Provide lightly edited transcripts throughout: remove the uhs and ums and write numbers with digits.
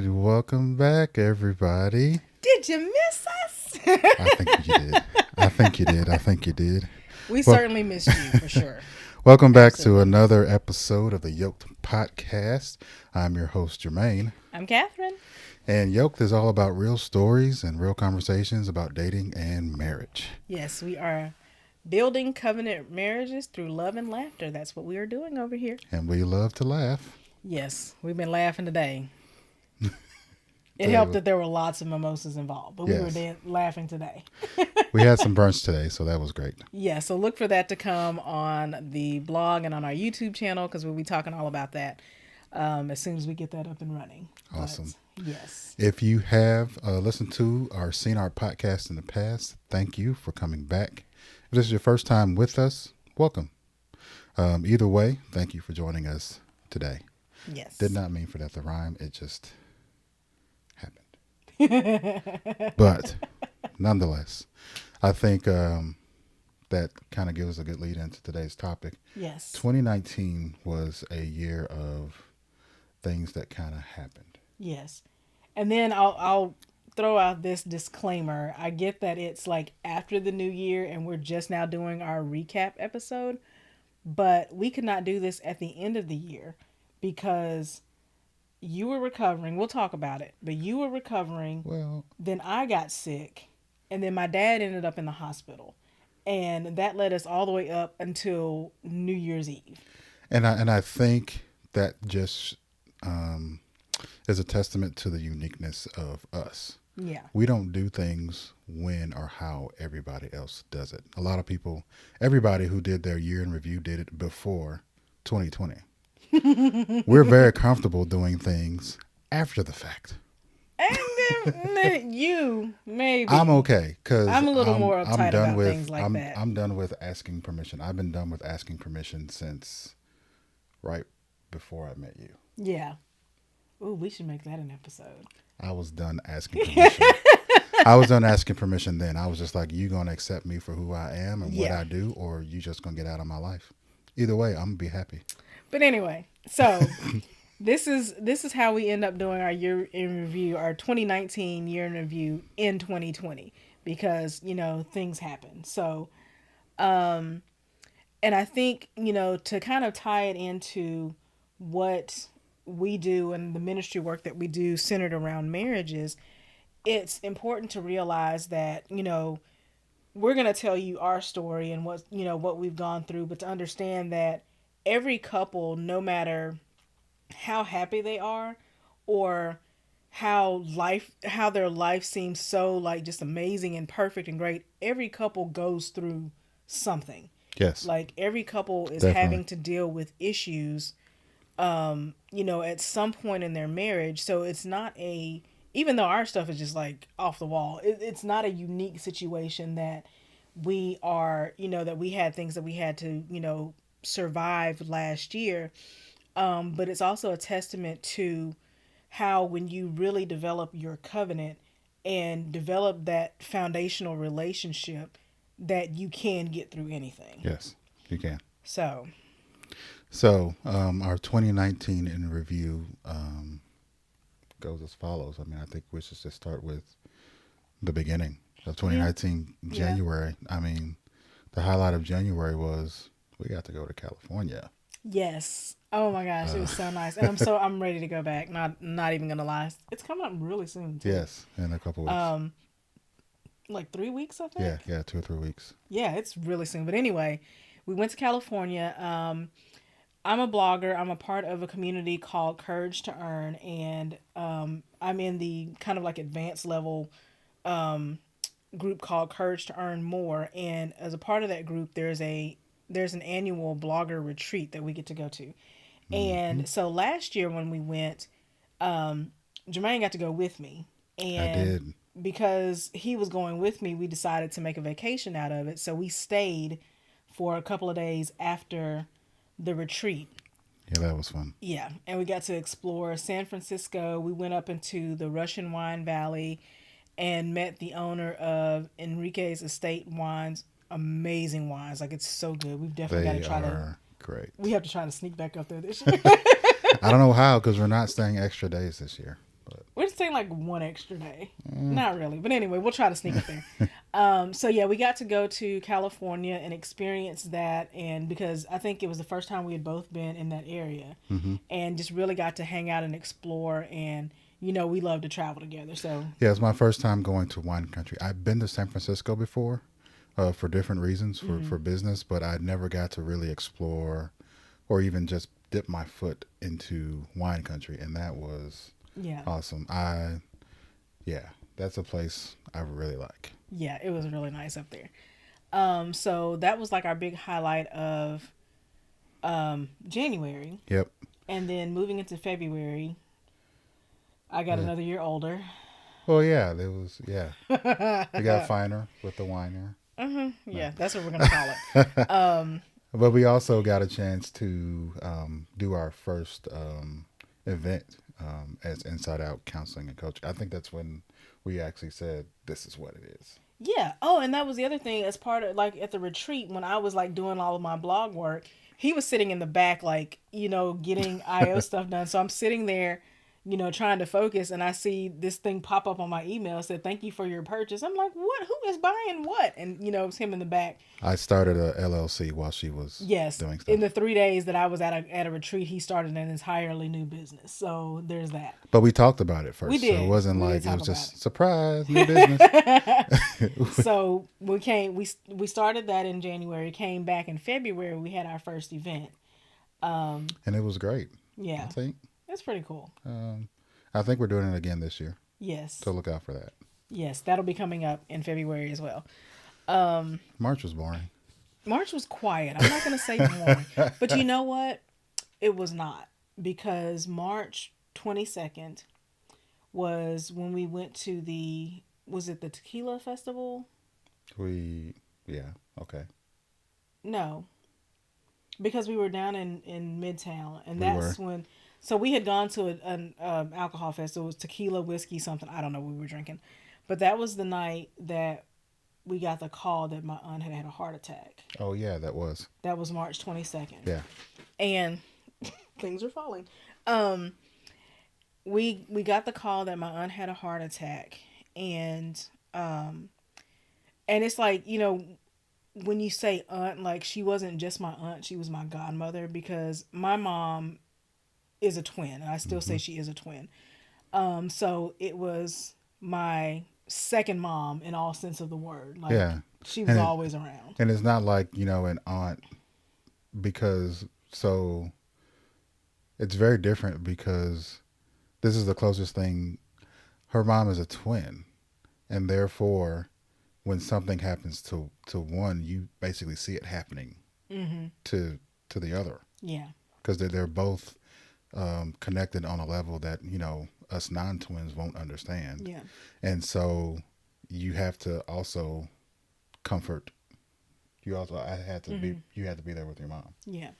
Welcome back, everybody. Did you miss us? I think you did. I think you did. We Well, certainly missed you for sure. welcome back to Absolutely. another episode of the Yoked podcast. I'm your host, Jermaine. I'm Catherine. And Yoked is all about real stories and real conversations about dating and marriage. Yes, we are building covenant marriages through love and laughter. That's what we are doing over here. And we love to laugh. Yes, we've been laughing today. It Today, helped that there were lots of mimosas involved, but we were yes. laughing today. We had some brunch today, so that was great. Yeah, so look for that to come on the blog and on our YouTube channel because we'll be talking all about that as soon as we get that up and running. Awesome. But, yes. If you have listened to or seen our podcast in the past, thank you for coming back. If this is your first time with us, welcome. Either way, thank you for joining us today. Yes. Did not mean for that to rhyme. It just happened. But nonetheless, I think that kind of gives us a good lead into today's topic. Yes. 2019 was a year of things that kind of happened. Yes. And then I'll throw out this disclaimer. I get that it's like after the new year and we're just now doing our recap episode, but we could not do this at the end of the year because you were recovering. We'll talk about it, but you were recovering. Well, Then I got sick, and then my dad ended up in the hospital. And that led us all the way up until New Year's Eve. and I think that just is a testament to the uniqueness of us. Yeah. We don't do things when or how everybody else does it. A lot of people, everybody who did their year in review did it before 2020. We're very comfortable doing things after the fact. And then you, maybe. I'm okay because I'm a little more uptight done about with, things like that. I'm done with asking permission. I've been done with asking permission since right before I met you. Yeah. Ooh, we should make that an episode. I was done asking permission. I was done asking permission then. I was just like, you gonna accept me for who I am and what Yeah. I do, or you just gonna get out of my life. Either way, I'm gonna be happy. But anyway, so this is how we end up doing our year in review, our 2019 year in review in 2020 because, things happen. So, and I think, to kind of tie it into what we do and the ministry work that we do centered around marriages, it's important to realize that, we're going to tell you our story and what we've gone through, but to understand that every couple, no matter how happy they are or how their life seems so like just amazing and perfect and great, every couple goes through something. Yes, Like every couple is definitely. having to deal with issues at some point in their marriage. So it's not even though our stuff is just like off the wall, it's not a unique situation that we are, that we had things that we had to, survive last year. But it's also a testament to how when you really develop your covenant and develop that foundational relationship that you can get through anything. Yes, you can. So, Our 2019 in review goes as follows. I mean, I think we should just start with the beginning of 2019, Yeah. January. I mean, the highlight of January was we got to go to California. yes. Oh my gosh, it was so nice. And I'm ready to go back. Not even gonna lie. It's coming up really soon too. Yes, in a couple weeks. Like 3 weeks, I Yeah, think. yeah, 2 or 3 weeks. Yeah, it's really soon. But anyway, we went to California. I'm a blogger. I'm a part of a community called Courage to Earn, and I'm in the kind of like advanced level group called Courage to Earn More. And as a part of that group, there's an annual blogger retreat that we get to go to. And so last year when we went, Jermaine got to go with me, I and did. because he was going with me, we decided to make a vacation out of it. So we stayed for a couple of days after the retreat. Yeah, that was fun. Yeah, and we got to explore San Francisco. We went up into the Russian Wine Valley and met the owner of Enrique's Estate Wines. Amazing wines, like it's so good. We've definitely got They to try to. are great. We have to try to sneak back up there this year. I don't know how because we're not staying extra days this year. But We're just take like one extra day. Not really, but anyway, we'll try to sneak it there. So yeah, we got to go to California and experience that, and because I think it was the first time we had both been in that area, Hmm. and just really got to hang out and explore. And we love to travel together. So Yeah, it's my first time going to wine country. I've been to San Francisco before, for different reasons, for business, but I never got to really explore or even just dip my foot into wine country, and that was yeah, awesome. Yeah, that's a place I really like. yeah, it was really nice up there. So that was like our big highlight of January, Yep. and then moving into February, I got Yeah. another year older. Well, yeah, there was, yeah. We got finer with the winer. No. Yeah, that's what we're gonna call it. But we also got a chance to do our first event as Inside Out Counseling and Coaching. I think that's when we actually said, this is what it is. Yeah. Oh, and that was the other thing. As part of like at the retreat when I was like doing all of my blog work, he was sitting in the back, like getting IO stuff done. So I'm sitting there, trying to focus, and I see this thing pop up on my email. It said, "Thank you for your purchase." I'm like, "What? Who is buying what?" And it's him in the back. I started a LLC while she was Yes, doing in stuff. the 3 days that I was at a retreat, he started an entirely new business. So there's that. But we talked about it We first. So it did. wasn't We did like, it talk was about just, surprise, new business. it. So we started that in January, came back in February, we had our first event. And it was great. I Yeah, think. it's pretty cool. I think we're doing it again this year. Yes. So look out for that. Yes, that'll be coming up in February as well. March was boring. March was quiet. I'm not going to say boring. But you know what? It was not. Because March 22nd was when we went to was it the Tequila Festival? Yeah, okay. No, because we were down in Midtown, and We were. that's when. So we had gone to an alcohol festival. It was tequila, whiskey, something. I don't know what we were drinking, but that was the night that we got the call that my aunt had a heart attack. Oh, yeah, that was. That was March 22nd, Yeah. and things are falling. Um, we got the call that my aunt had a heart attack, and and it's like when you say aunt, like she wasn't just my aunt, she was my godmother because my mom is a twin, and I still Hmm. say she is a twin. So it was my second mom in all sense of the word. Like Yeah. she was And it, always around. and it's not like, an aunt, because so it's very different because this is the closest thing. Her mom is a twin, and therefore when something happens to one, you basically see it happening Mm-hmm. to the other, Yeah. because they're both connected on a level that us non-twins won't understand. Yeah. And so you have to also comfort. Mm-hmm. You had to be there with your mom. Yeah.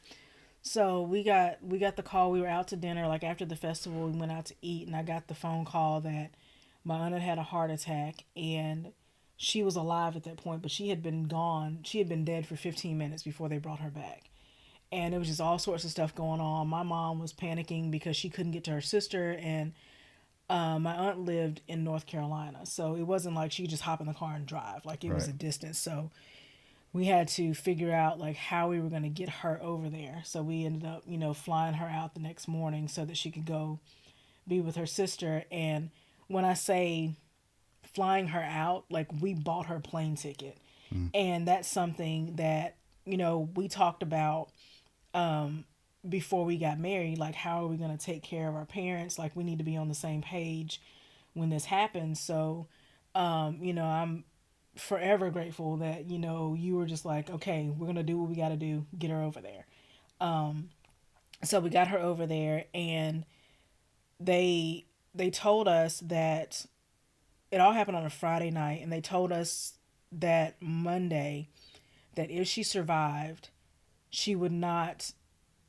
So we got the call. We were out to dinner. Like after the festival, we went out to eat, and I got the phone call that my aunt had a heart attack, and she was alive at that point, but she had been gone. She had been dead for 15 minutes before they brought her back. And it was just all sorts of stuff going on. My mom was panicking because she couldn't get to her sister, and my aunt lived in North Carolina, so it wasn't like she could just hop in the car and drive. Like it was Right. a distance, so we had to figure out like how we were going to get her over there. So we ended up, flying her out the next morning so that she could go be with her sister. And when I say flying her out, like we bought her plane ticket, Mm. and that's something that we talked about before we got married. Like, how are we going to take care of our parents? Like, we need to be on the same page when this happens. So, I'm forever grateful that you were just like, okay, we're gonna do what we got to do, get her over there. So we got her over there, and they told us that it all happened on a Friday night, and they told us that Monday that if she survived, she would not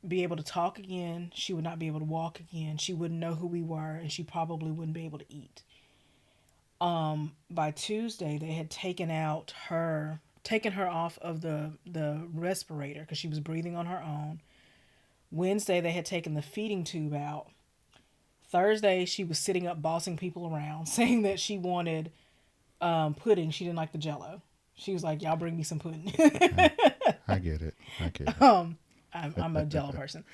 be able to talk again, she would not be able to walk again, she wouldn't know who we were, and she probably wouldn't be able to eat. By Tuesday they had taken her off of the respirator because she was breathing on her own. Wednesday they had taken the feeding tube out. Thursday, she was sitting up bossing people around, saying that she wanted pudding. She didn't like the Jello. She was like, "Y'all bring me some pudding." I, I get it. I get I'm a Jello person.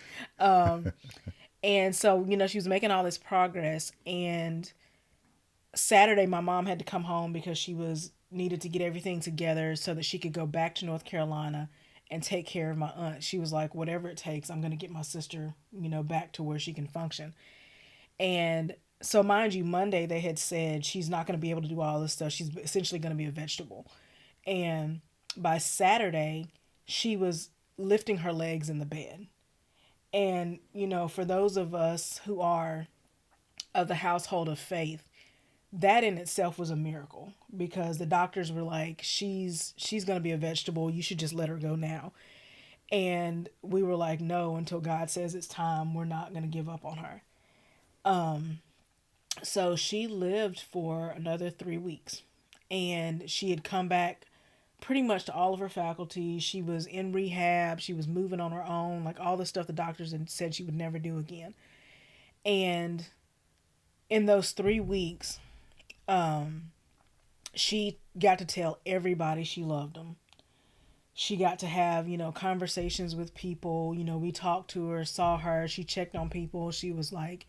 And so, she was making all this progress. And Saturday, my mom had to come home because she was needed to get everything together so that she could go back to North Carolina and take care of my aunt. She was like, whatever it takes, I'm going to get my sister, back to where she can function. And so, mind you, Monday they had said she's not going to be able to do all this stuff. She's essentially going to be a vegetable. And by Saturday, she was lifting her legs in the bed. And, for those of us who are of the household of faith, that in itself was a miracle because the doctors were like, she's going to be a vegetable. You should just let her go now. And we were like, no, until God says it's time, we're not going to give up on her. So she lived for another 3 weeks, and she had come back pretty much to all of her faculties. She was in rehab. She was moving on her own, like all the stuff the doctors had said she would never do again. And in those 3 weeks, she got to tell everybody she loved them. She got to have, conversations with people. We talked to her, saw her. She checked on people. She was like,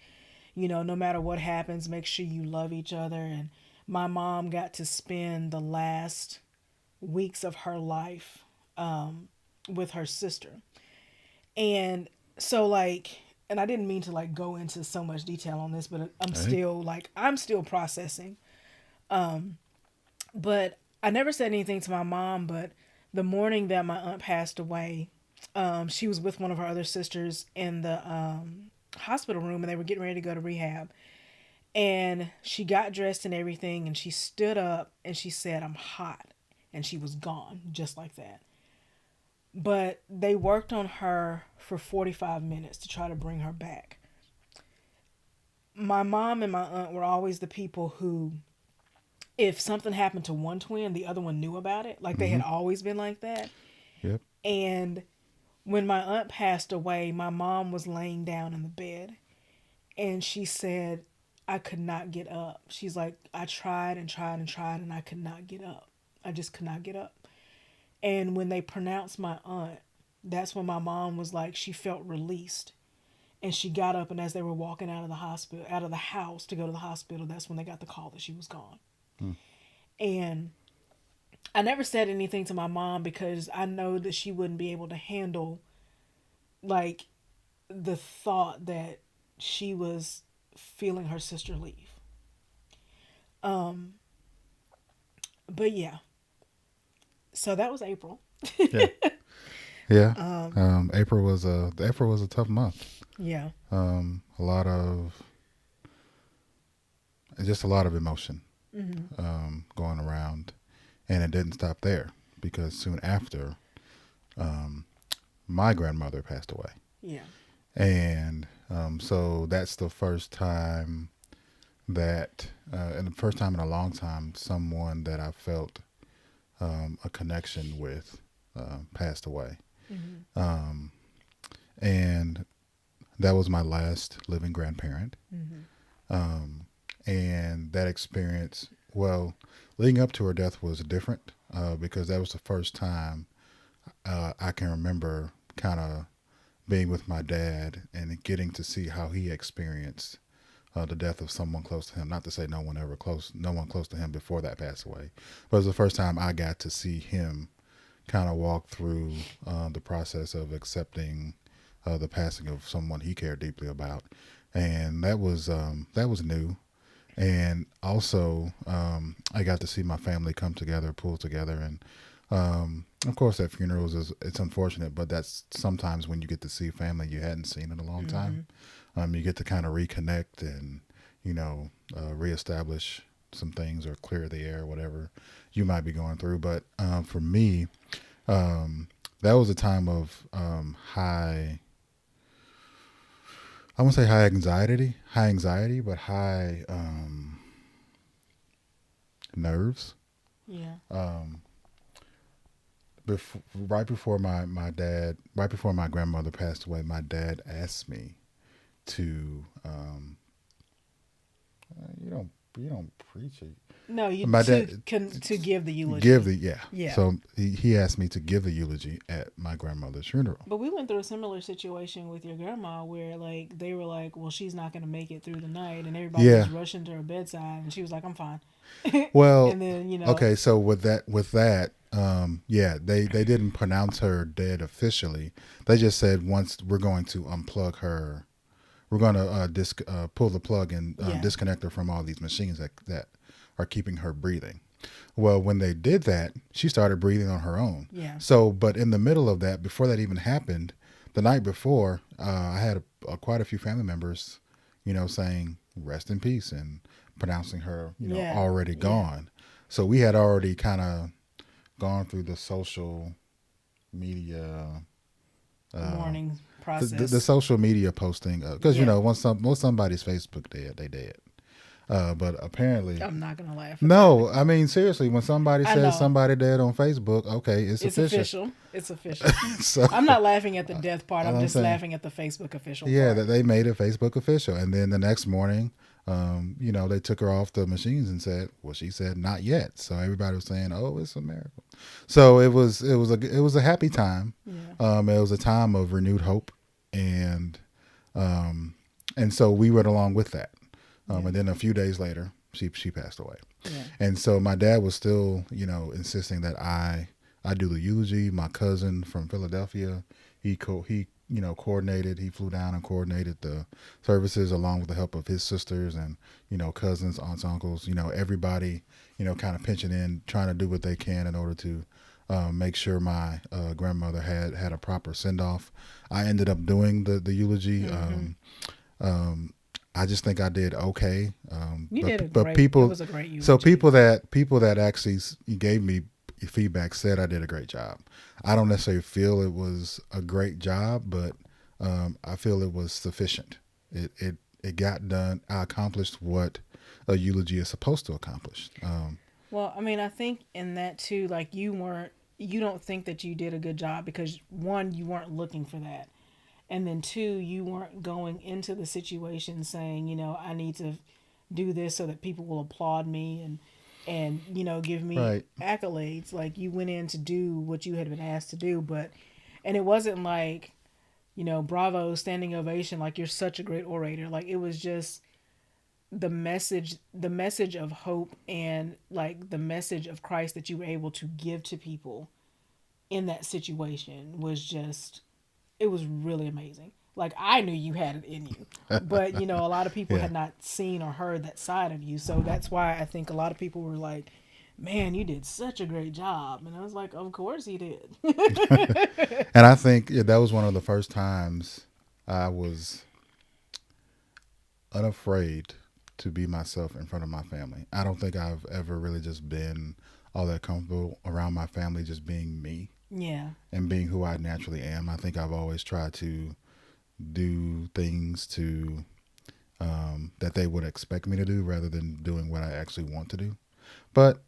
no matter what happens, make sure you love each other. And my mom got to spend the last weeks of her life with her sister. And so, like, and I didn't mean to like go into so much detail on this, but I'm still processing. But I never said anything to my mom, but the morning that my aunt passed away, she was with one of her other sisters in the hospital room, and they were getting ready to go to rehab. And she got dressed and everything, and she stood up and she said, "I'm hot." And she was gone, just like that. But they worked on her for 45 minutes to try to bring her back. My mom and my aunt were always the people who, if something happened to one twin, the other one knew about it. Like, they had always been like that. Yep. And when my aunt passed away, my mom was laying down in the bed, and she said, "I could not get up." She's like, "I tried and tried and tried, and I could not get up. I just could not get up." And when they pronounced my aunt, that's when my mom was like, she felt released. And she got up, and as they were walking out of the hospital, out of the house to go to the hospital, that's when they got the call that she was gone. And I never said anything to my mom because I know that she wouldn't be able to handle, like, the thought that she was feeling her sister leave. But yeah. So that was April. Yeah. Yeah. April was a tough month. Yeah. A lot of just a lot of emotion going around, and it didn't stop there because soon after, my grandmother passed away. Yeah. And so that's the first time and the first time in a long time, someone that I felt a connection with passed away. And that was my last living grandparent. And that experience, well, leading up to her death was different because that was the first time I can remember kind of being with my dad and getting to see how he experienced the death of someone close to him. Not to say no one close to him before that passed away, but it was the first time I got to see him kind of walk through the process of accepting the passing of someone he cared deeply about, and that was new. And also, I got to see my family come together, pull together, and of course, at funerals it's unfortunate, but that's sometimes when you get to see family you hadn't seen in a long time. You get to kind of reconnect and reestablish some things or clear the air, whatever you might be going through. But for me, that was a time of high. I won't say high anxiety, but high nerves. Yeah. Right before right before my grandmother passed away, my dad asked me to you don't preach it. No, you My to dad to give the eulogy. give the yeah. Yeah. So he asked me to give the eulogy at my grandmother's funeral. But we went through a similar situation with your grandma where like they were like, well, she's not going to make it through the night, and everybody Yeah. was rushing to her bedside, and she was like, I'm fine. Well, And then okay. So with that, yeah, they didn't pronounce her dead officially. They just said once we're going to unplug her, we're going to pull the plug and Yeah. disconnect her from all these machines that are keeping her breathing. Well, when they did that, she started breathing on her own. Yeah. So, but in the middle of that, before that even happened, the night before, I had quite a few family members, saying "rest in peace" and pronouncing her, Yeah. already Yeah. gone. So we had already kind of gone through the social media, Mourning the, process. the social media posting, because Yeah. once somebody's Facebook dead, they dead. But apparently, I'm not gonna laugh. At no, I mean seriously, when somebody I says know. somebody dead on Facebook, okay, it's It's official. official. It's official. So I'm not laughing at the death part. all I'm I'm just saying, laughing at the Facebook official yeah, part. that they made it Facebook official, and then the next morning, they took her off the machines and said, well, she said not yet. So everybody was saying, oh, it's a miracle. So it was a happy time. Yeah. It was a time of renewed hope, and um, and so we went along with that. Yeah. And then a few days later, she passed away. Yeah. And so my dad was still, insisting that I do the eulogy. My cousin from Philadelphia, he coordinated. He flew down and coordinated the services along with the help of his sisters and cousins, aunts, uncles. Everybody, kind of pinching in, trying to do what they can in order to make sure my grandmother had a proper send off. I ended up doing the eulogy. Mm-hmm. I just think I did okay. You did a but great. people, It was a great eulogy. so people that actually gave me feedback said I did a great job. I don't necessarily feel it was a great job, but I feel it was sufficient. It got done. I accomplished what a eulogy is supposed to accomplish. Well, I mean, I think in that too, like you don't think that you did a good job because one, you weren't looking for that. And then two, you weren't going into the situation saying, I need to do this so that people will applaud me and give me Right. accolades. Like you went in to do what you had been asked to do, and it wasn't like, bravo, standing ovation, like you're such a great orator. Like it was just the message of hope and like the message of Christ that you were able to give to people in that situation was just, it was really amazing. Like I knew you had it in you, but a lot of people Yeah. had not seen or heard that side of you. So that's why I think a lot of people were like, "Man, you did such a great job," and I was like, "Of course he did." And I think that was one of the first times I was unafraid to be myself in front of my family. I don't think I've ever really just been all that comfortable around my family, just being me Yeah, and being who I naturally am. I think I've always tried to do things that they would expect me to do rather than doing what I actually want to do. But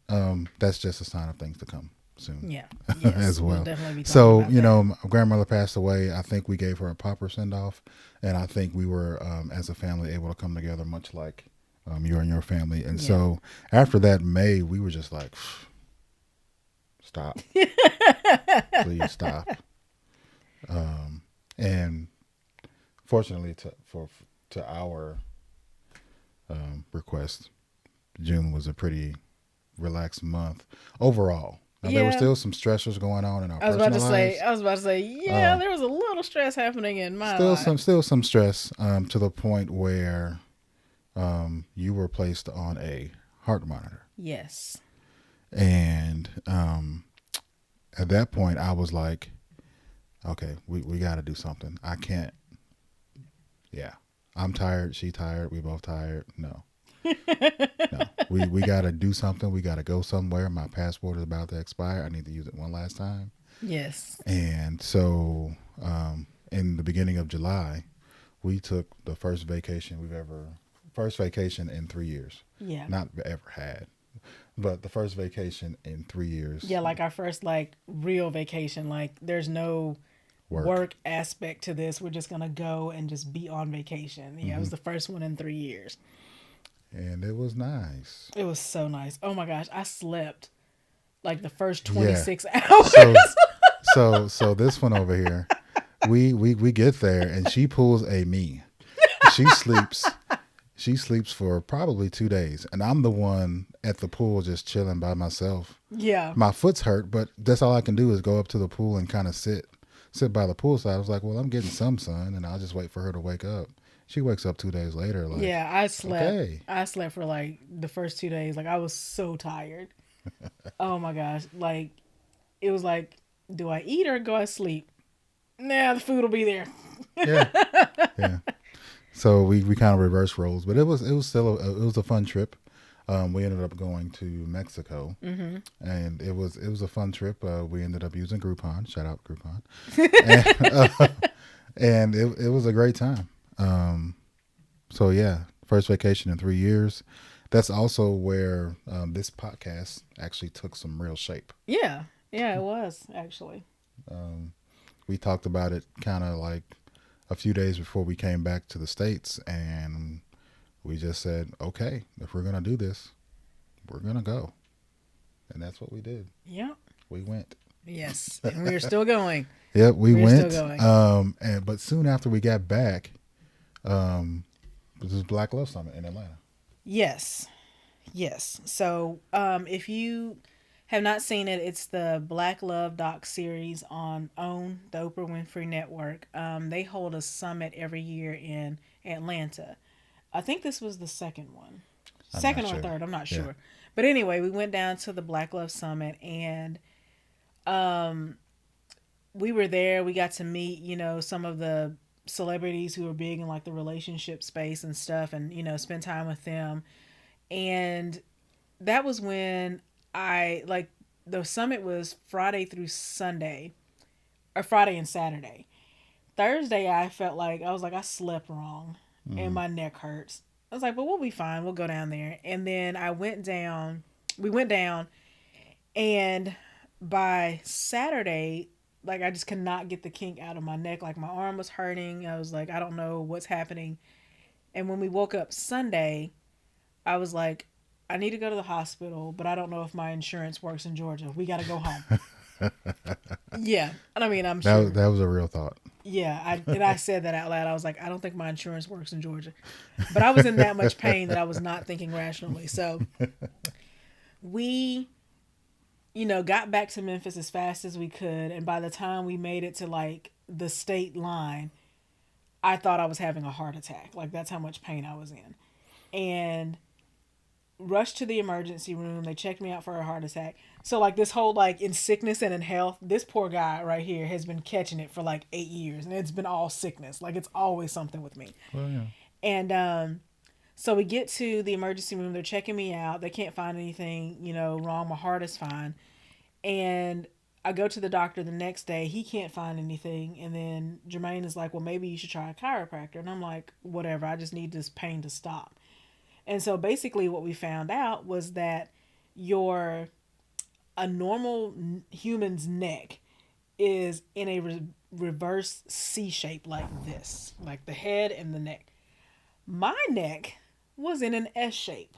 that's just a sign of things to come soon. yeah, yes, as well. We'll definitely be talking So, about that. my grandmother passed away. I think we gave her a proper send off. And I think we were, as a family, able to come together much like you and your family. And Yeah. so after that May, we were just like, stop. Please stop. And fortunately to our request, June was a pretty relaxed month overall. Now, there were Yeah. still some stressors going on in our I was about personal to lives. say, yeah, there was a little stress happening in my life. Still some stress to the point where you were placed on a heart monitor, Yes. and at that point I was like, okay, we got to do something. I can't. Yeah, I'm tired. She tired. We both tired. No. No, we got to do something. We got to go somewhere. My passport is about to expire. I need to use it one last time. Yes. And so, in the beginning of July, we took the first vacation in 3 years. Yeah. Not ever had, but the first vacation in 3 years. Yeah, like our first like real vacation. Like there's no work aspect to this. We're just gonna go and just be on vacation. Yeah, it was the first one in 3 years. and it was nice. It was so nice. Oh my gosh, I slept like the first Yeah. 26 hours. So so this one over here, we get there and she pulls a me. She sleeps she sleeps for probably 2 days, and I'm the one at the pool just chilling by myself. Yeah. My foot's hurt, but that's all I can do is go up to the pool and kind of sit by the pool side. I was like, well, I'm getting some sun, and I'll just wait for her to wake up. She wakes up 2 days later, like, Yeah, I slept. okay, I slept for like the first 2 days. Like I was so tired. Oh my gosh. Like it was like, do I eat or go to sleep? Nah, the food will be there. yeah, yeah. So we kind of reverse roles, but it was still it was a fun trip. We ended up going to Mexico, and it was a fun trip. We ended up using Groupon. Shout out Groupon, and it was a great time. So yeah, first vacation in 3 years. That's also where this podcast actually took some real shape. Yeah. Yeah, it was actually. Um, we talked about it kind of like a few days before we came back to the States, and we just said, okay, if we're gonna do this, we're gonna go, and that's what we did. Yep. We went. Yes. And we're still going. Yep, we We're went. still going. And but soon after we got back, this was Black Love Summit in Atlanta. Yes. Yes. So, if you have not seen it, it's the Black Love doc series on OWN, the Oprah Winfrey Network. They hold a summit every year in Atlanta. I think this was the second one, I'm second not or sure. third. I'm not Yeah. sure. But anyway, we went down to the Black Love Summit and um, we were there. We got to meet, some of the celebrities who are big in like the relationship space and stuff, and spend time with them. And that was when I like the summit was Friday through Sunday, or Friday and Saturday. Thursday, I felt like I slept wrong, and Mm-hmm. my neck hurts. I was like, "But we'll be fine. We'll go down there." And then I went down. We went down, and by Saturday, like I just could not get the kink out of my neck. Like my arm was hurting. I was like, I don't know what's happening. And when we woke up Sunday, I was like, I need to go to the hospital, but I don't know if my insurance works in Georgia. We got to go home. Yeah. And I mean, I'm That was sure. that was a real thought. Yeah. I said that out loud. I was like, I don't think my insurance works in Georgia. But I was in that much pain that I was not thinking rationally. So we, got back to Memphis as fast as we could. And by the time we made it to like the state line, I thought I was having a heart attack. Like that's how much pain I was in. And rushed to the emergency room. They checked me out for a heart attack. So like this whole like in sickness and in health, this poor guy right here has been catching it for like 8 years, and it's been all sickness. Like it's always something with me. Well, yeah. And so we get to the emergency room. They're checking me out. They can't find anything wrong. My heart is fine. And I go to the doctor the next day. He can't find anything. And then Jermaine is like, well, maybe you should try a chiropractor. And I'm like, whatever. I just need this pain to stop. And so basically what we found out was that your a normal human's neck is in a reverse C shape like this, like the head and the neck. My neck was in an S shape.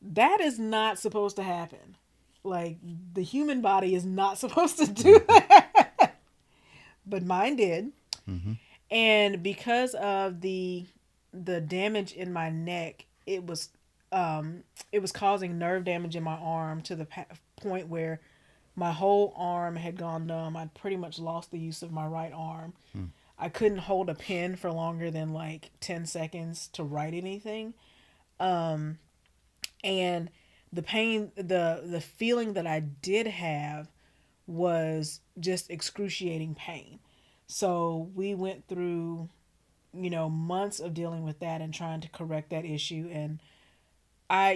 That is not supposed to happen. Like the human body is not supposed to do that. But mine did. Mm-hmm. And because of the damage in my neck, it was causing nerve damage in my arm to the point where my whole arm had gone numb. I'd pretty much lost the use of my right arm. I couldn't hold a pen for longer than like 10 seconds to write anything. And the pain, the feeling that I did have was just excruciating pain. So we went through months of dealing with that and trying to correct that issue. And I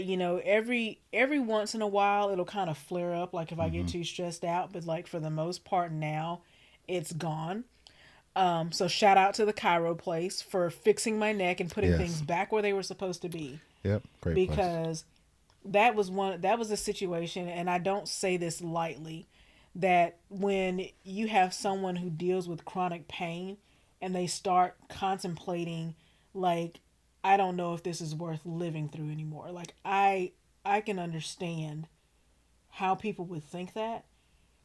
every once in a while it'll kind of flare up, like if I get Mm-hmm. too stressed out, but like for the most part now it's gone. So shout out to the Cairo place for fixing my neck and putting things Yes. back where they were supposed to be, Yep. Great place. because that was a situation, and I don't say this lightly, that when you have someone who deals with chronic pain and they start contemplating like I don't know if this is worth living through anymore. Like I can understand how people would think that,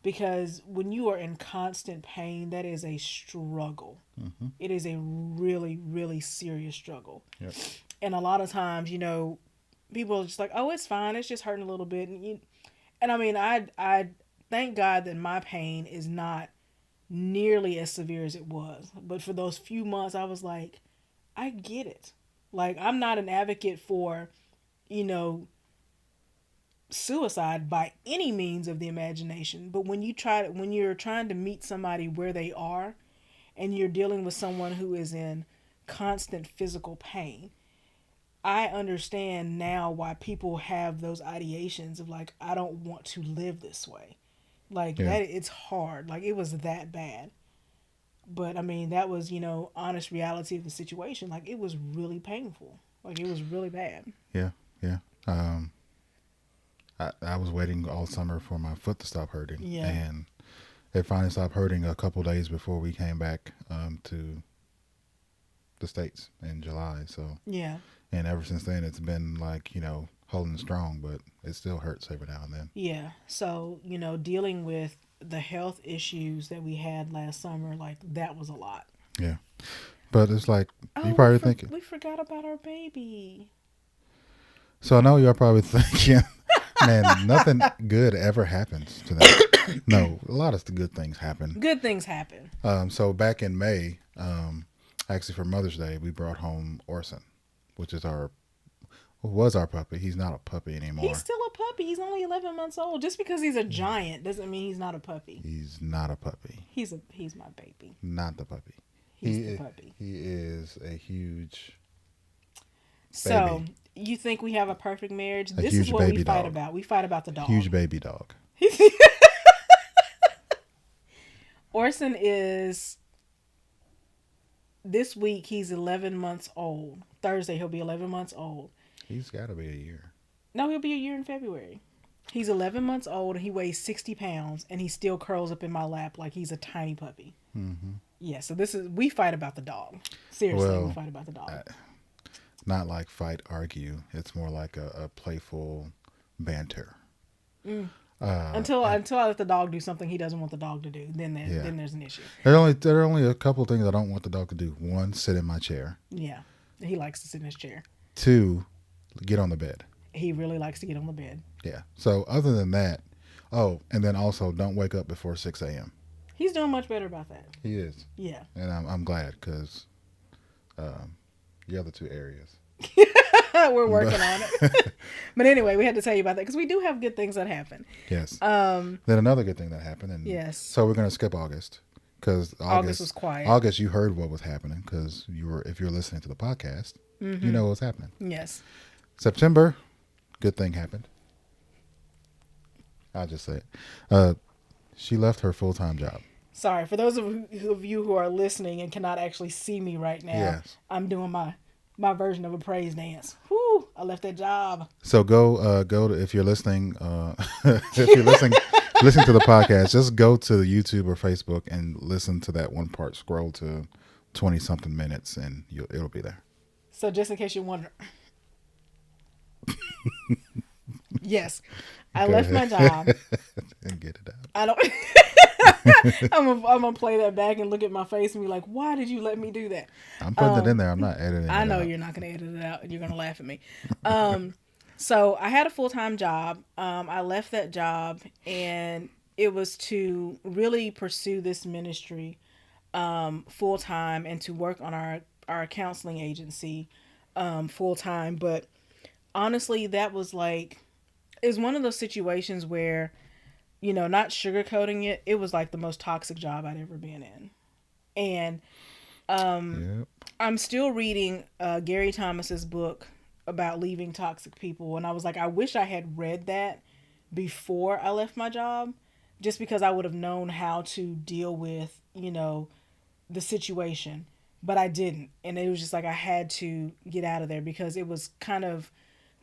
because when you are in constant pain, that is a struggle. Mm-hmm. It is a really, really serious struggle. Yep. And a lot of times, people are just like, "Oh, it's fine. It's just hurting a little bit." And I mean, I thank God that my pain is not nearly as severe as it was. But for those few months, I was like, I get it. Like, I'm not an advocate for, you know, suicide by any means of the imagination. But when you're trying to meet somebody where they are, and you're dealing with someone who is in constant physical pain, I understand now why people have those ideations of like, I don't want to live this way. Like Yeah. that, it's hard. Like it was that bad. But I mean, that was, honest reality of the situation. Like it was really painful. Like it was really bad. Yeah. Yeah. I was waiting all summer for my foot to stop hurting, Yeah. and it finally stopped hurting a couple days before we came back to the States in July. So, Yeah. and ever since then, it's been like, holding strong, but it still hurts every now and then. Yeah. So, dealing with the health issues that we had last summer, like that was a lot. Yeah. But it's like, Oh, you probably thinking, we forgot about our baby. so I know you're probably thinking, man, nothing good ever happens to them. No, a lot of the good things happen. Good things happen. So back in May, actually for Mother's Day, we brought home Orson, which is was our puppy. He's not a puppy He's anymore. still a puppy. He's only 11 months old. Just because he's a giant doesn't mean he's not a puppy. He's not a puppy. He's my baby. Not the puppy. He's the puppy. He is a huge So, baby. you think we have a perfect marriage? A This huge is what we baby fight dog. about. We fight about the dog. Huge baby dog. Orson is, this week, he's 11 months old. Thursday, he'll be 11 months old. He's got to be a year. No, he'll be a year in February. He's 11 months old and he weighs 60 pounds and he still curls up in my lap like he's a tiny puppy. Mm-hmm. Yeah, so we fight about the dog. Seriously, Well, we fight about the dog. Not like fight, argue. It's more like a playful banter. Mm. Until I let the dog do something he doesn't want the dog to do, then there's an issue. There are only a couple of things I don't want the dog to do. One, sit in my chair. Yeah, he likes to sit in his chair. Two, get on the bed. He really likes to get on the bed. Yeah. So other than that, and then also don't wake up before 6 a.m. He's doing much better about that. He is. Yeah. And I'm glad because the other two areas. We're working on it. But anyway, we had to tell you about that because we do have good things that happen. Yes. Then another good thing that happened. And yes. So we're going to skip August because August was quiet. August, you heard what was happening because if you're listening to the podcast, you know what's happening. Yes. September, good thing happened. I'll just say it. She left her full-time job. Sorry, for those of you who are listening and cannot actually see me right now, yes. I'm doing my version of a praise dance. Whoo! I left that job. So go to, if you're listening, if you're listening to the podcast, just go to YouTube or Facebook and listen to that one part. Scroll to 20 something minutes, and it'll be there. So just in case you wonder, yes, I left my job and get it out. I don't. I'm gonna play that back and look at my face and be like, "Why did you let me do that?" I'm putting it in there. I'm not editing. I know it out. you're not gonna edit it out, and you're gonna laugh at me. So I had a full-time job. I left that job, and it was to really pursue this ministry full-time and to work on our counseling agency full-time. But honestly, that was like, it's one of those situations where, not sugarcoating it, it was like the most toxic job I'd ever been in. And Yep. I'm still reading Gary Thomas's book about leaving toxic people. And I was like, I wish I had read that before I left my job, just because I would have known how to deal with, the situation. But I didn't. And it was just like I had to get out of there because it was kind of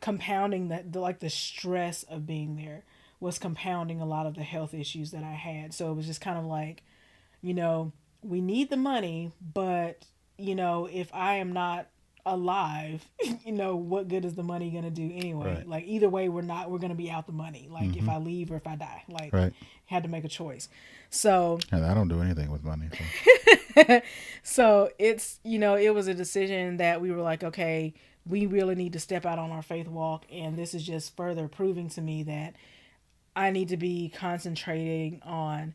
compounding the stress of being there was compounding a lot of the health issues that I had. So it was just kind of like, we need the money, but if I am not alive, what good is the money going to do anyway? Right. Like either way, we're going to be out the money. Like if Mm-hmm. I leave or if I die, like Right. had to make a choice. So, And I don't do anything with money. So. so it was a decision that we were like, okay, we really need to step out on our faith walk. And this is just further proving to me that I need to be concentrating on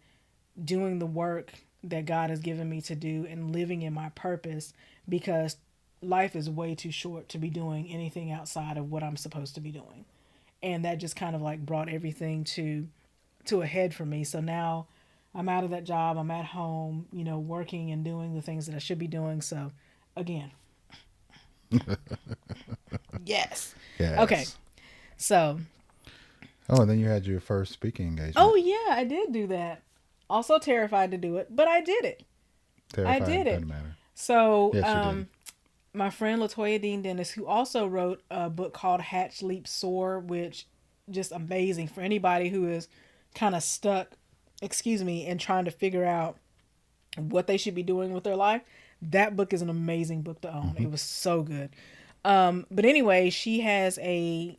doing the work that God has given me to do and living in my purpose, because life is way too short to be doing anything outside of what I'm supposed to be doing. And that just kind of like brought everything to a head for me. So now I'm out of that job. I'm at home, working and doing the things that I should be doing. So again, yes. Okay. Yes. So, Oh, and then you had your first speaking engagement. oh yeah, I did do that. Also terrified to do it, but I did it. I Terrified. did it. Doesn't matter. So, Yes, you did. my friend Latoya Dean Dennis, who also wrote a book called Hatch, Leap, Soar, which just amazing for anybody who is kind of stuck, excuse me, and trying to figure out what they should be doing with their life. That book is an amazing book to own. Mm-hmm. It was so good. But anyway, she has a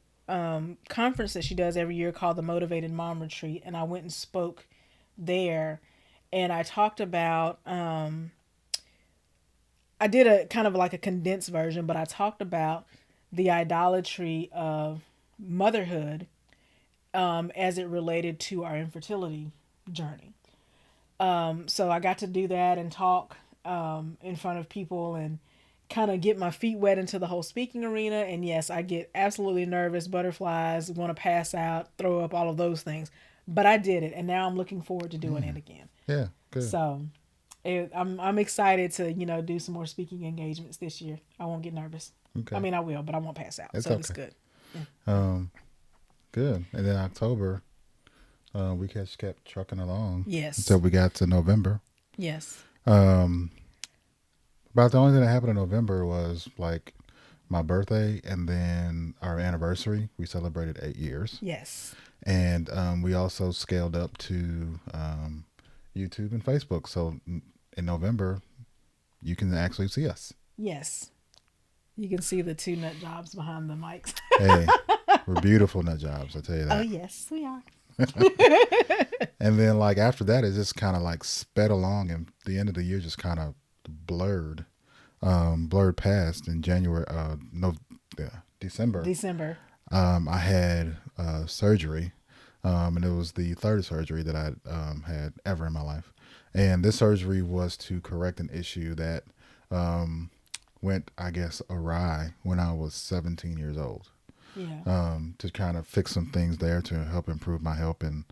conference that she does every year called the Motivated Mom Retreat, and I went and spoke there, and I talked about I did a kind of like a condensed version, but I talked about the idolatry of motherhood as it related to our infertility journey. So I got to do that and talk in front of people and kind of get my feet wet into the whole speaking arena. And yes, I get absolutely nervous, butterflies, want to pass out, throw up, all of those things. But I did it, and now I'm looking forward to doing it again. Yeah. Good. So I'm excited to do some more speaking engagements this year. I won't get nervous. Okay. I mean, I will, but I won't pass out. It's So it's okay. good. Good. And then October, we just kept trucking along Yes. until we got to November. Yes. Um, about the only thing that happened in November was like my birthday and then our anniversary. We celebrated 8 years. Yes. And we also scaled up to YouTube and Facebook. So in November, you can actually see us. Yes. You can see the two nut jobs behind the mics. Hey, we're beautiful nut jobs, I tell you that. Oh, yes, we are. And then like after that, it just kind of like sped along, and the end of the year just kind of blurred, blurred past. In January, no, yeah, December. December. I had surgery, and it was the third surgery that I had ever in my life. And this surgery was to correct an issue that went, I guess, awry when I was 17 years old. Yeah. To kind of fix some things there to help improve my health and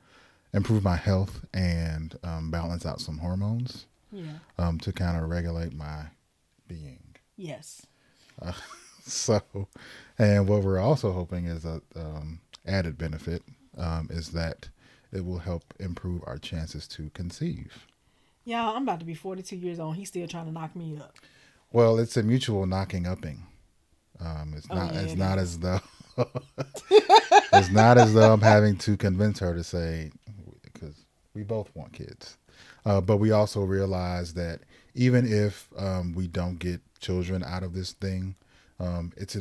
balance out some hormones. Yeah. To kind of regulate my being. Yes. So, and what we're also hoping is a added benefit is that it will help improve our chances to conceive. Yeah, I'm about to be 42 years old. He's still trying to knock me up. Well, it's a mutual knocking upping. It's not. Yeah, it's it not is. as though. It's not as though I'm having to convince her to say, because we both want kids, but we also realize that even if we don't get children out of this thing, it's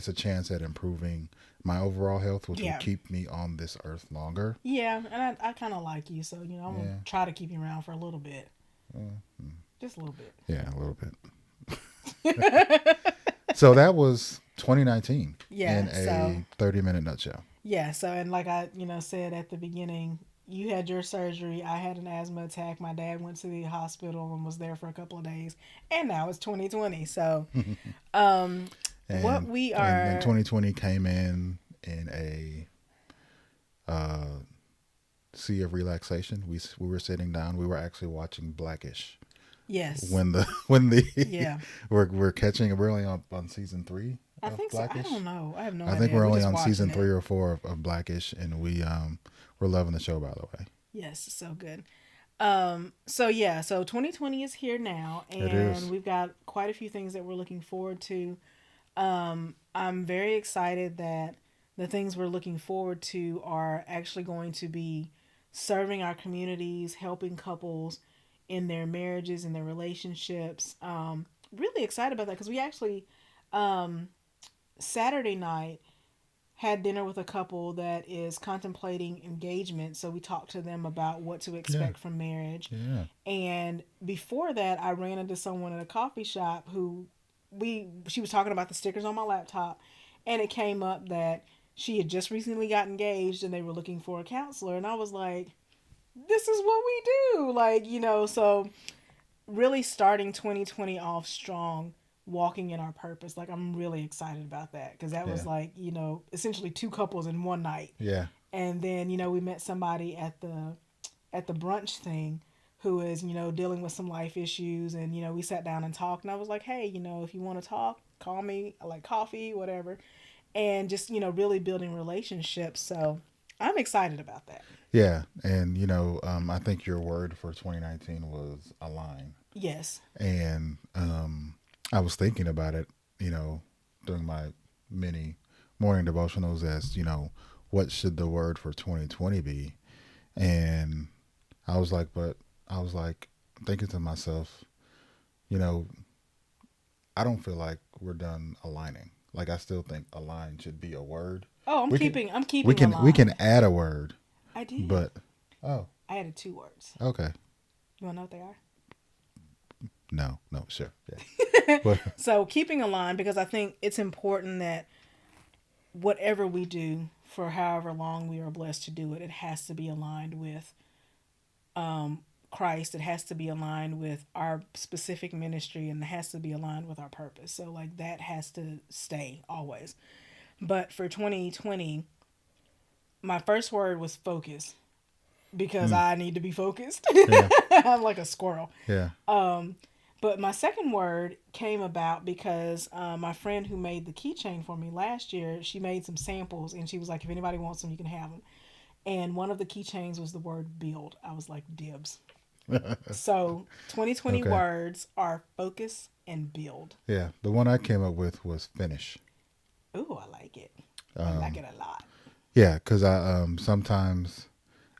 a chance at improving my overall health, which will Yeah. keep me on this earth longer. Yeah, and I kind of like you, so I'm Yeah. gonna try to keep you around for a little bit, just a little bit. Yeah, a little bit. So that was 2019 Yeah, in a so- 30-minute nutshell. Yeah. So, and like I said at the beginning, you had your surgery. I had an asthma attack. My dad went to the hospital and was there for a couple of days, and now it's 2020. So, And, what we are and then 2020 came in a sea of relaxation. We were sitting down. We were actually watching Blackish. Yes. When the Yeah. we're catching. We're only on season 3 I of think so. I Blackish. don't know. I have no idea. I think we're only just on season watching 3 it. or 4 of Blackish, and we're loving the show, by the way. Yes, so good. So 2020 is here now, It is. and we've got quite a few things that we're looking forward to. I'm very excited that the things we're looking forward to are actually going to be serving our communities, helping couples in their marriages and their relationships, really excited about that because we actually um, Saturday night had dinner with a couple that is contemplating engagement. So we talked to them about what to Yeah. expect from marriage. Yeah. And before that, I ran into someone at a coffee shop who she was talking about the stickers on my laptop, and it came up that she had just recently got engaged and they were looking for a counselor. And I was like, this is what we do. Like, so really starting 2020 off strong, walking in our purpose. Like, I'm really excited about that because that was Yeah. like, essentially two couples in one night. Yeah. And then, we met somebody at the brunch thing who is, dealing with some life issues, and we sat down and talked, and I was like, hey, if you want to talk, call me. I like coffee, whatever. And just, really building relationships. So I'm excited about that. Yeah. And I think your word for 2019 was align. Yes. And I was thinking about it, you know, during my many morning devotionals as, what should the word for 2020 be? And I was like, but I was like thinking to myself, you know, I don't feel like we're done aligning. Like I still think align should be a word. Oh, I'm We can keeping I'm we keeping can we can aligned. add a word, I did. but oh, I added two words. okay. You want to know what they are? No, no, sure. Yeah. But So keeping aligned, because I think it's important that whatever we do for however long we are blessed to do it, it has to be aligned with Christ. It has to be aligned with our specific ministry, and it has to be aligned with our purpose. So like that has to stay always. But for 2020, my first word was focus because mm, I need to be focused. yeah, I'm like a squirrel. yeah. But my second word came about because my friend who made the keychain for me last year, she made some samples and she was like, if anybody wants them, you can have them. And one of the keychains was the word build. I was like, dibs. So 2020 Okay. words are focus and build. Yeah. The one I came up with was finish. Ooh, I like it. I like Um, it a lot. yeah, because I sometimes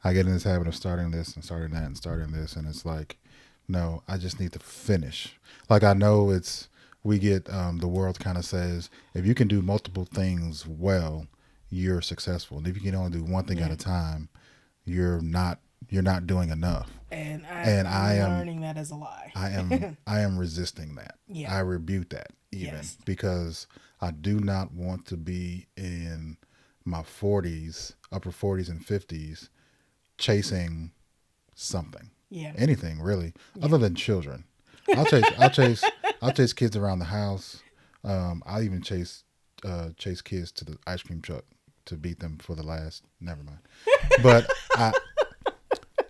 I get in this habit of starting this and starting that and starting this, and it's like, no, I just need to finish. Like I know it's we get the world kind of says if you can do multiple things well, you're successful. And if you can only do one thing at Yeah. a time, you're not you're not doing enough. And And I'm learning that as a lie. I am resisting that. Yeah. I rebuke that even Yes. because I do not want to be in my 40s, upper 40s and 50s chasing something. Yeah. Anything really Yeah. other than children. I'll chase kids around the house. I'll even chase kids to the ice cream truck to beat them for the last. Never mind. But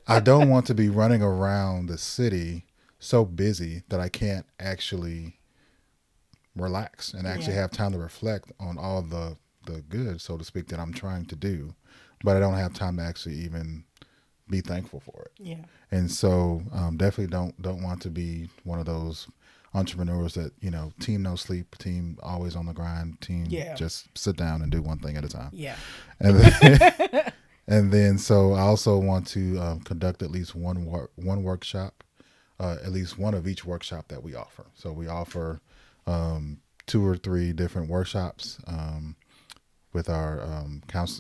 I don't want to be running around the city so busy that I can't actually relax and actually Yeah. have time to reflect on all the good, so to speak, that I'm trying to do. But I don't have time to actually even be thankful for it. Yeah. And so definitely don't want to be one of those entrepreneurs that team no sleep, team always on the grind, team Yeah. just sit down and do one thing at a time. Yeah. And then, and then so I also want to conduct at least one workshop, at least one of each workshop that we offer. So we offer two or three different workshops with our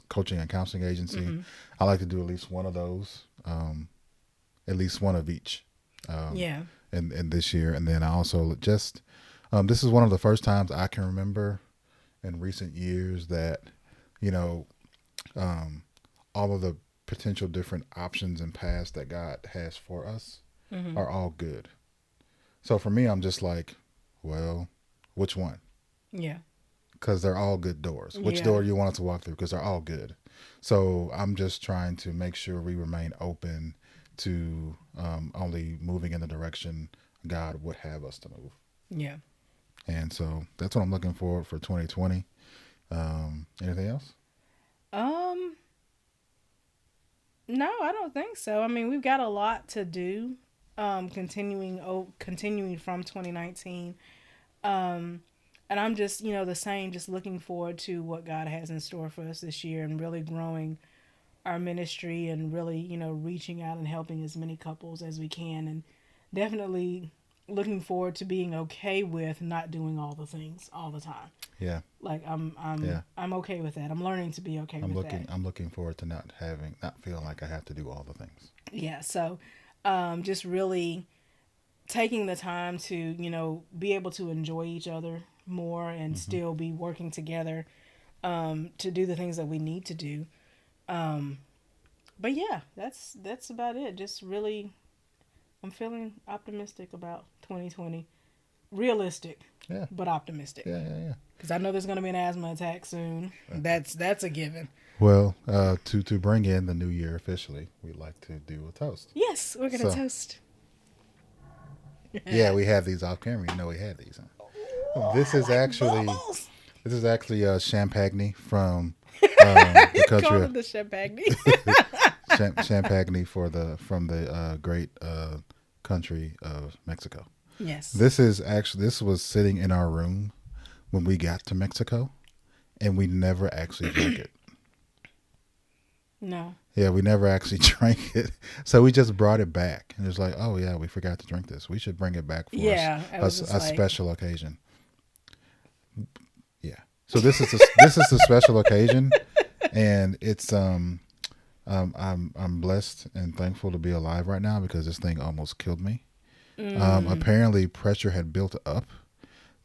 coaching and counseling agency. Mm-hmm. I like to do at least one of those, at least one of each, Yeah. in this year. And then I also just this is one of the first times I can remember in recent years that you know um, all of the potential different options and paths that God has for us Mm-hmm. are all good. So for me, I'm just like, well, which one? Yeah. Because they're all good doors. Which Yeah. door do you want us to walk through? Because they're all good. So I'm just trying to make sure we remain open to only moving in the direction God would have us to move. Yeah. And so that's what I'm looking for 2020. Anything else? Um, no, I don't think so. I mean, we've got a lot to do. Continuing from 2019. Um, and I'm just, the same, just looking forward to what God has in store for us this year and really growing our ministry and really, reaching out and helping as many couples as we can and definitely looking forward to being okay with not doing all the things all the time. Yeah. Like Yeah. I'm okay with that. I'm learning to be okay with that. I'm looking forward to not feeling like I have to do all the things. Yeah. So, just really taking the time to, be able to enjoy each other more and Mm-hmm. still be working together, to do the things that we need to do. But yeah, that's about it. Just really, I'm feeling optimistic about 2020. Realistic, Yeah. but optimistic. Yeah. Yeah. Yeah. Because I know there's going to be an asthma attack soon. That's a given. Well, to bring in the new year officially, we'd like to do a toast. Yes, we're going to So, toast. yeah, we have these off camera. You know, we had these. Huh? This is actually champagne from the Call country it the champagne. champagne from the great country of Mexico. Yes. This was sitting in our room when we got to Mexico, and we never actually drank it. No. Yeah, we never actually drank it, so we just brought it back, and it was like, oh yeah, we forgot to drink this. We should bring it back for a special occasion. Yeah. So this is a special occasion, and it's I'm blessed and thankful to be alive right now because this thing almost killed me. Apparently, pressure had built up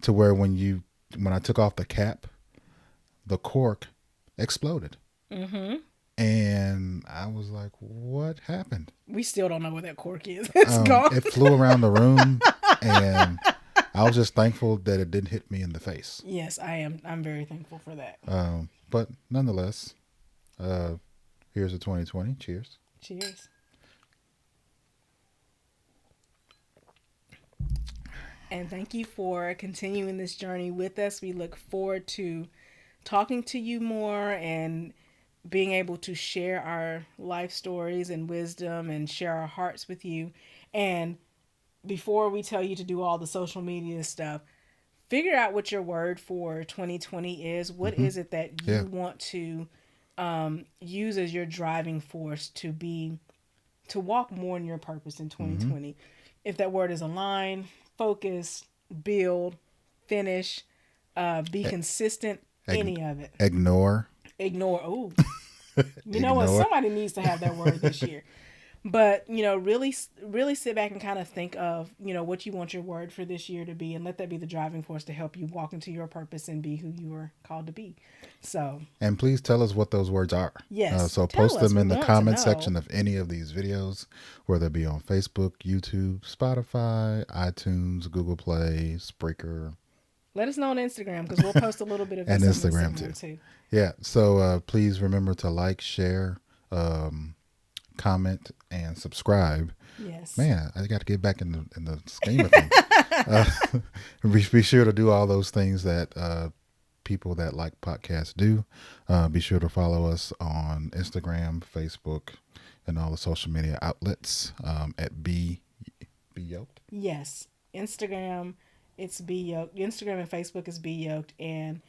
to where when I took off the cap, the cork exploded. Mm-hmm. And I was like, what happened? We still don't know where that cork is. It's gone. It flew around the room, and I was just thankful that it didn't hit me in the face. Yes, I am. I'm very thankful for that. But nonetheless, here's a 2020. Cheers. Cheers. And thank you for continuing this journey with us. We look forward to talking to you more and being able to share our life stories and wisdom and share our hearts with you. And before we tell you to do all the social media stuff, figure out what your word for 2020 is. What is it that you want to use as your driving force to walk more in your purpose in 2020? If that word is align, focus, build, finish, be consistent, any of it. Ignore. Oh, you know what? Somebody needs to have that word this year. But, really, really sit back and kind of think of, what you want your word for this year to be, and let that be the driving force to help you walk into your purpose and be who you are called to be. So. And please tell us what those words are. Yes. So post them in the comment section of any of these videos, whether it be on Facebook, YouTube, Spotify, iTunes, Google Play, Spreaker. Let us know on Instagram because we'll post a little bit of this and on Instagram too. Yeah. So please remember to like, share, comment, and subscribe. Yes. Man, I got to get back in the scheme of things. Be sure to do all those things that people that like podcasts do. Be sure to follow us on Instagram, Facebook, and all the social media outlets at Be Yoked. Yes. Instagram, it's Be Yoked. Instagram and Facebook is Be Yoked, and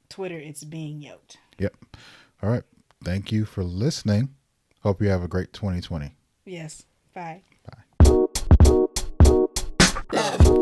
Twitter, it's Being Yoked. Yep. All right. Thank you for listening. Hope you have a great 2020. Yes. Bye. Bye.